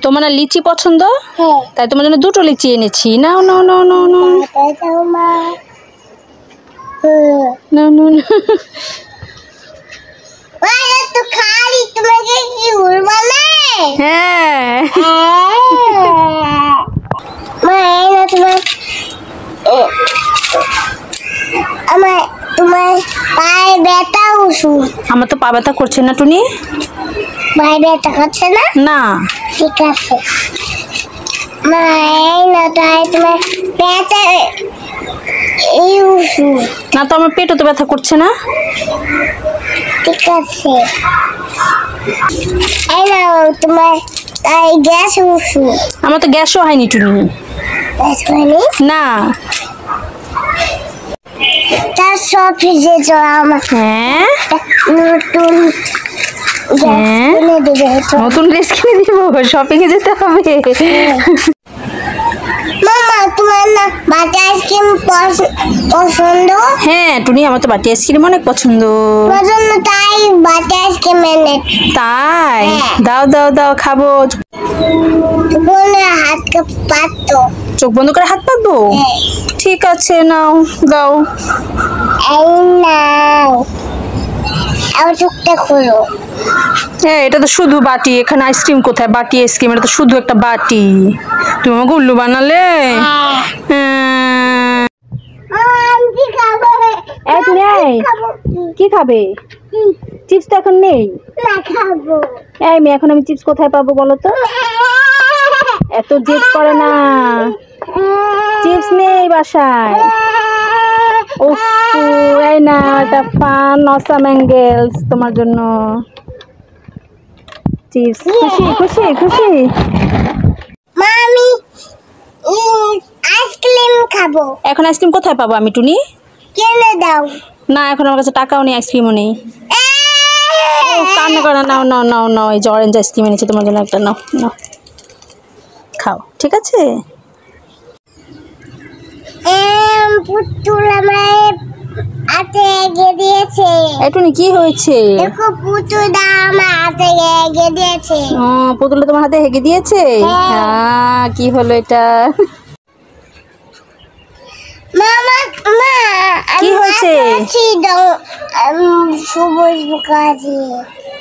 তোমার না লিচি পছন্দ? তাই তোমার জন্য দুটো লিচি এনেছি। নাও নাও নাও নাও নাও নাও নাও নাও। হ্যাঁ তোমার পায়ে ব্যথা ওষুধ। আমার তো পা ব্যথা করছে না টুনি। পায়ে ব্যথা করছে না? না। ঠিক আছে না, তাই তোমার ব্যথা এই ওষুধ। না তো আমার পেটও তো ব্যথা করছে না। ঠিক আছে এই নাও তোমার তাই গ্যাস ওষুধ। আমার তো গ্যাসও হয়নি টুনি। গ্যাস হয়নি? না। তার সব ফ্রিজে আমার হ্যাঁ নতুন নতুন ড্রেস কিনে দিব, শপিং এ যেতে হবে। মামা তোমার না বাটি আইসক্রিম পছন্দ? হ্যাঁ টুনি, আমার তো বাটি আইসক্রিম অনেক পছন্দ। তাই বাটি আইসক্রিম এনে। তাই? দাও দাও দাও, খাবো। হাত পাতো। চোখ বন্ধ করে হাত পাতবো? ঠিক আছে, নাও দাও। এই নাও, আর চোখটা খোলো। হ্যাঁ, এটা তো শুধু বাটি, এখানে আইসক্রিম কোথায়? বাটি আইসক্রিম, এটা তো শুধু একটা বাটি। তুমি আমাকে উল্লু বানালে। কি খাবে? চিপস তো এখন নেই। এই মেয়ে, এখন আমি চিপস কোথায় পাবো বলো তো? এত জেদ করে না, চিপস নেই বাসায়। ওহ, এই না, এটা ফান অসাম অ্যাঙ্গেলস তোমার জন্য চিপস। খুশি খুশি খুশি? মামি আইসক্রিম খাবো। এখন আইসক্রিম কোথায় পাবো আমি টুনি? কিনে দাও। না, এখন আমার কাছে টাকাও নেই, আইসক্রিমও নেই। কান্না করে। নাও নাও নাও নাও, এই যে অরেঞ্জ আইসক্রিম এনেছি তোমার জন্য একটা, নাও নাও খাও, ঠিক আছে? পুতুল আমার হাতে এগিয়ে দিয়েছে। টুনি কি হয়েছে? দেখো পুতুলটা আমার হাতে এগিয়ে দিয়েছে। পুতুলটা তোমার হাতে হেগে দিয়েছে? হ্যাঁ, কি হলো এটা? মামা মা কি হয়েছে? সবুজ বুকাজি।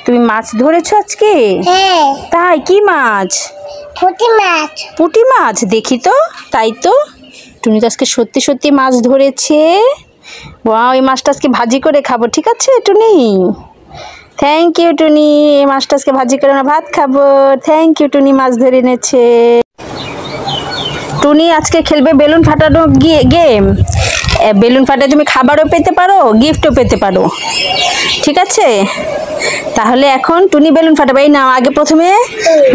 তুমি মাছ ধরেছো আজকে? হ্যাঁ। তাই? কি মাছ? পুঁটি মাছ। পুঁটি মাছ? দেখি তো। তাই তো, টুনি তো আজকে সত্যি সত্যি মাছ ধরেছে। ওয়াও, এই মাছটা আজকে ভাজি করে খাবো, ঠিক আছে টুনি? থ্যাংক ইউ টুনি, এই মাছটা আজকে ভাজি করে আমরা ভাত খাবো। থ্যাংক ইউ টুনি, মাছ ধরে এনেছে। টুনি আজকে খেলবে বেলুন ফাটানো গেম। বেলুন ফাটায় তুমি খাবারও পেতে পারো, গিফটও পেতে পারো, ঠিক আছে? তাহলে এখন টুনি বেলুন ফাটাবে। এই নাও, আগে প্রথমে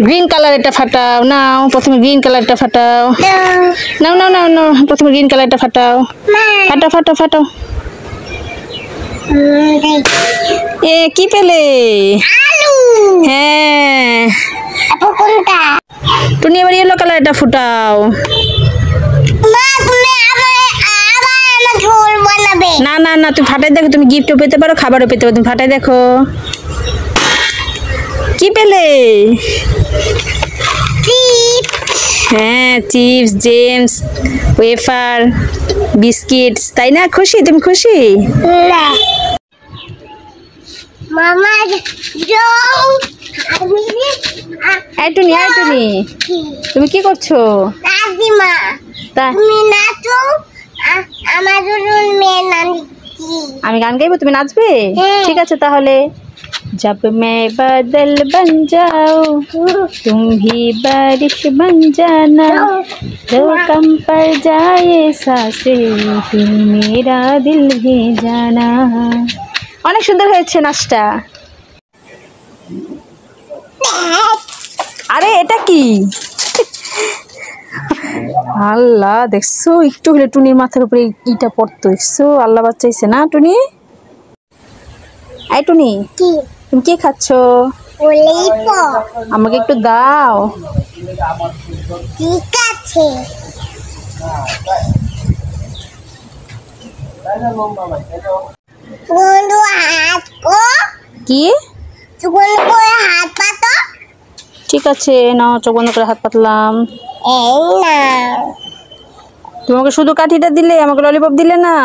গ্রিন কালারটা ফাটাও। নাও, প্রথমে গ্রিন কালারটা ফাটাও। নাও নাও নাও নাও, প্রথমে গ্রিন কালারটা ফাটাও। ফাটাও ফাটাও ফাটাও। কি পেলে? আলু। হ্যাঁ। কোনটা? টুনি এবার ইয়েলো কালারটা ফুটাও। না না না, তুমি ফাটাই দেখো, তুমি গিফটও পেতে পারো, খাবারও পেতে পারো। তুমি ফাটাই দেখো কি পেলে। হ্যাঁ, চিপস, জেমস, ওয়েফার, বিস্কিটস, তাই না? খুশি? তুমি খুশি? মামা এই টুনি, এই টুনি, তুমি কি করছো? দাদিমা, তুমি নাচো, আমার মেয়ে নাচছি। আমি গান গাইবো, তুমি নাচবে? ঠিক আছে তাহলে। जब मैं बादल बन जाऊं तुम भी बारिश बन जाना, जो कम पड़ जाए सांसें तुम मेरा दिल भी जाना। অনেক সুন্দর হয়েছে নাচটা। আরে এটা কি? আল্লাহ, দেখছো একটু হলে টুনির মাথার উপরে ইটা পড়তো, দেখছো? আল্লাহ বাঁচাইছে না টুনি? এই টুনি, তুমি কি খাচ্ছ? আমাকে একটু দাও। ঠিক আছে। কি? হাত পাতো। ঠিক আছে, নাও, চোখ বন্ধ করে হাত পাতলাম। এই না তোমাকে শুধু কাঠিটা দিলে, আমাকে ললিপপ দিলে না।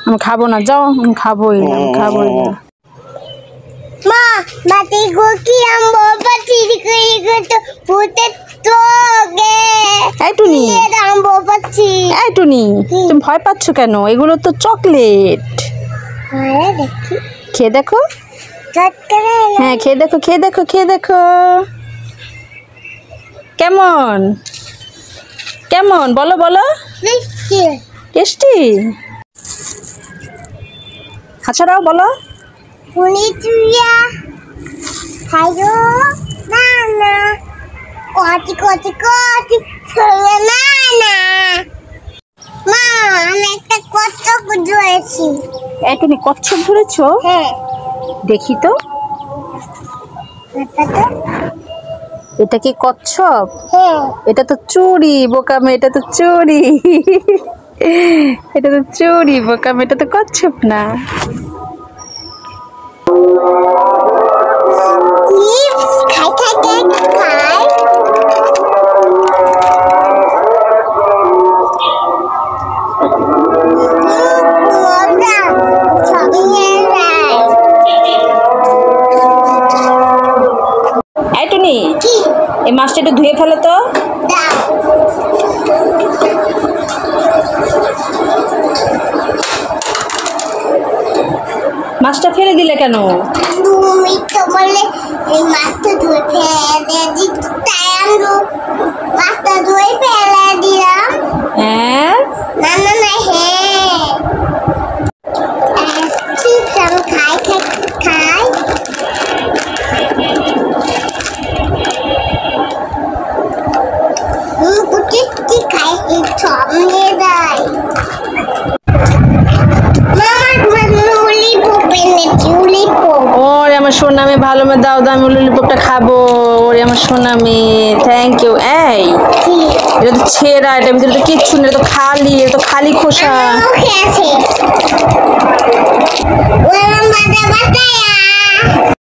আমি খাবো না, যাও, আমি খাবোই না, আমি খাবোই না। মা বাতি কি আমবো পাচ্ছি তো ফুটে তো গে এই টুনি, আমবো পাচ্ছি। এই টুনি, তুমি ভয় পাচ্ছ কেন? এগুলো তো চকলেট। আরে দেখি খেয়ে দেখো। চটকরে হ্যাঁ, খেয়ে দেখো, খেয়ে দেখো, খেয়ে দেখো। কেমন কেমন বলো বলো। মিষ্টি টেস্টি। আচ্ছা দাও, বলো। পুনি চুইয়া খাইও না না কচি কচি কচি শোনে না না। মা আমি একটা কচ্ছপ ধরেছি। এই তুমি কচ্ছপ ধরেছো? হ্যাঁ দেখি তো। এটা এটা কি কচ্ছপ? হ্যাঁ এটা তো চুড়ি বোকামে, এটা তো চুড়ি। এটা তো চুড়ি বোকামে, এটা তো কচ্ছপ না। চিপস খাই খাই খাই খাই মজা সবিয়ে যায়। এই টুনি, কি এই মাছটা একটু ধুয়ে ফেলো তো। দাও মাছটা ফেলে দিলে কেন? তুমি তো বললে এই মাছটা ধুয়ে ফেলে দিতে, তাই আমি মাছটা ধুয়ে ফেলে দিলাম। হ্যাঁ, না না না হ্যাঁ চিপস আমি খাই খাই খাই কুচি খাই এই সব নিয়ে দেয়। ওরে আমার সোনামে, ভালো মে দাও দাও, আমি ললিপপটা খাবো। ওরে আমার সোনামে, থ্যাংক ইউ। এই এটা তো ছেঁড়া, এটার ভিতরে তো কিচ্ছু নেই, এটা তো খালি, এটা তো খালি খোসা। খেয়েছে